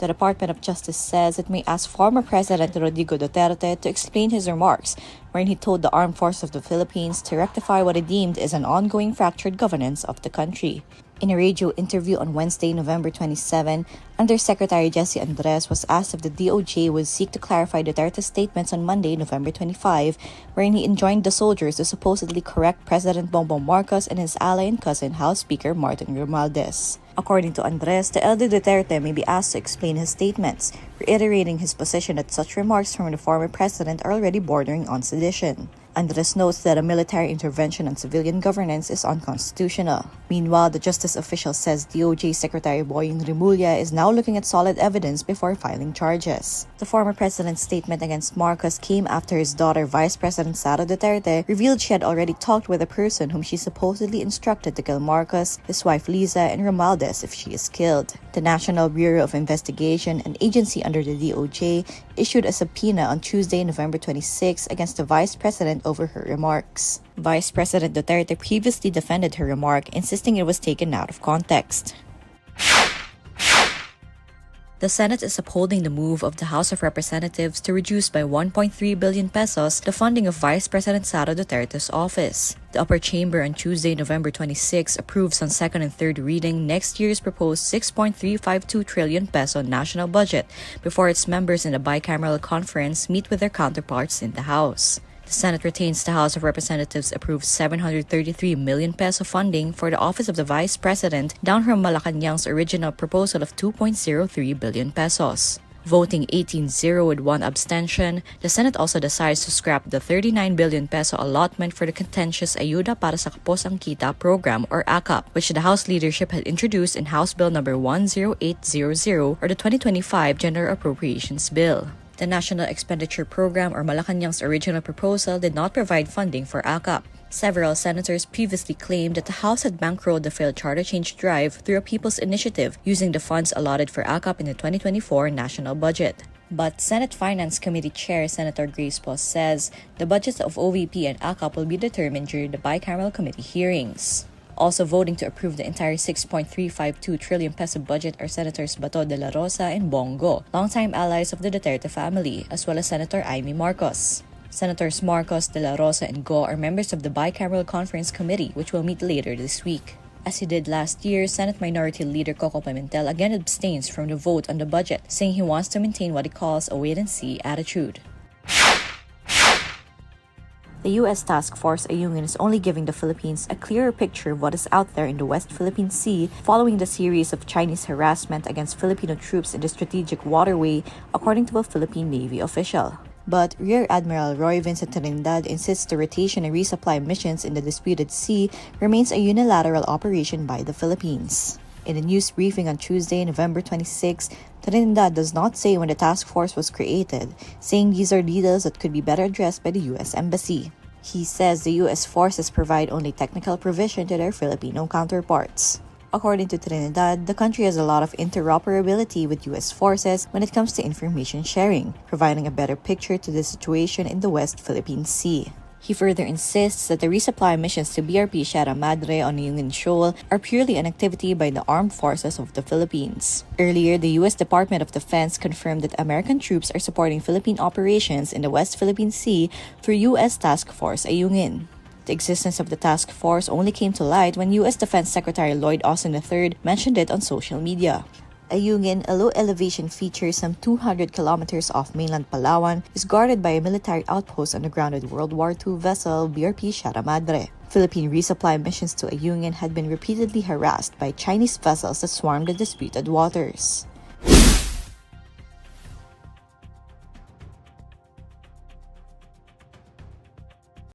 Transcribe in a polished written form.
The Department of Justice says it may ask former President Rodrigo Duterte to explain his remarks, wherein he told the Armed Forces of the Philippines to rectify what he deemed is an ongoing fractured governance of the country. In a radio interview on Wednesday, November 27, Undersecretary Jesse Andres was asked if the DOJ would seek to clarify Duterte's statements on Monday, November 25, wherein he enjoined the soldiers to supposedly correct President Bongbong Marcos and his ally and cousin, House Speaker Martin Romualdez. According to Andres, the elder Duterte may be asked to explain his statements, reiterating his position that such remarks from the former president are already bordering on sedition. Andres notes that a military intervention on civilian governance is unconstitutional. Meanwhile, the justice official says DOJ Secretary Boying Rimulya is now looking at solid evidence before filing charges. The former president's statement against Marcos came after his daughter, Vice President Sara Duterte, revealed she had already talked with a person whom she supposedly instructed to kill Marcos, his wife Liza, and Romualdez if she is killed. The National Bureau of Investigation, an agency under the DOJ, issued a subpoena on Tuesday, November 26 against the vice president over her remarks. Vice President Duterte previously defended her remark, insisting it was taken out of context. The Senate is upholding the move of the House of Representatives to reduce by 1.3 billion pesos the funding of Vice President Sara Duterte's office. The upper chamber on Tuesday, November 26, approves on second and third reading next year's proposed 6.352 trillion peso national budget before its members in the bicameral conference meet with their counterparts in the House. The Senate retains the House of Representatives approved 733 million peso funding for the office of the Vice President, down from Malacanang's original proposal of 2.03 billion pesos. Voting 18-0 with one abstention, the Senate also decides to scrap the 39 billion peso allotment for the contentious Ayuda para sa Kapos ang Kita program or AKAP, which the House leadership had introduced in House Bill No. 10800 or the 2025 General Appropriations Bill. The National Expenditure Program or Malacanang's original proposal did not provide funding for AKAP. Several senators previously claimed that the House had bankrolled the failed charter change drive through a people's initiative using the funds allotted for AKAP in the 2024 national budget. But Senate Finance Committee Chair Senator Grace Poe says the budgets of OVP and AKAP will be determined during the bicameral committee hearings. Also voting to approve the entire 6.352 trillion peso budget are Senators Bato de la Rosa and Bongo, longtime allies of the Duterte family, as well as Senator Amy Marcos. Senators Marcos, de la Rosa, and Go are members of the Bicameral Conference Committee, which will meet later this week. As he did last year, Senate Minority Leader Coco Pimentel again abstains from the vote on the budget, saying he wants to maintain what he calls a wait-and-see attitude. The U.S. Task Force Ayungin is only giving the Philippines a clearer picture of what is out there in the West Philippine Sea following the series of Chinese harassment against Filipino troops in the strategic waterway, according to a Philippine Navy official. But Rear Admiral Roy Vincent Trinidad insists the rotation and resupply missions in the disputed sea remains a unilateral operation by the Philippines. In a news briefing on Tuesday, November 26, Trinidad does not say when the task force was created, saying these are details that could be better addressed by the U.S. Embassy. He says the U.S. forces provide only technical provision to their Filipino counterparts. According to Trinidad, the country has a lot of interoperability with U.S. forces when it comes to information sharing, providing a better picture to the situation in the West Philippine Sea. He further insists that the resupply missions to BRP Sierra Madre on Ayungin Shoal are purely an activity by the armed forces of the Philippines. Earlier, the U.S. Department of Defense confirmed that American troops are supporting Philippine operations in the West Philippine Sea through U.S. Task Force Ayungin. The existence of the task force only came to light when U.S. Defense Secretary Lloyd Austin III mentioned it on social media. Ayungin, a low-elevation feature some 200 kilometers off mainland Palawan, is guarded by a military outpost on the grounded World War II vessel BRP Sierra Madre. Philippine resupply missions to Ayungin had been repeatedly harassed by Chinese vessels that swarmed the disputed waters.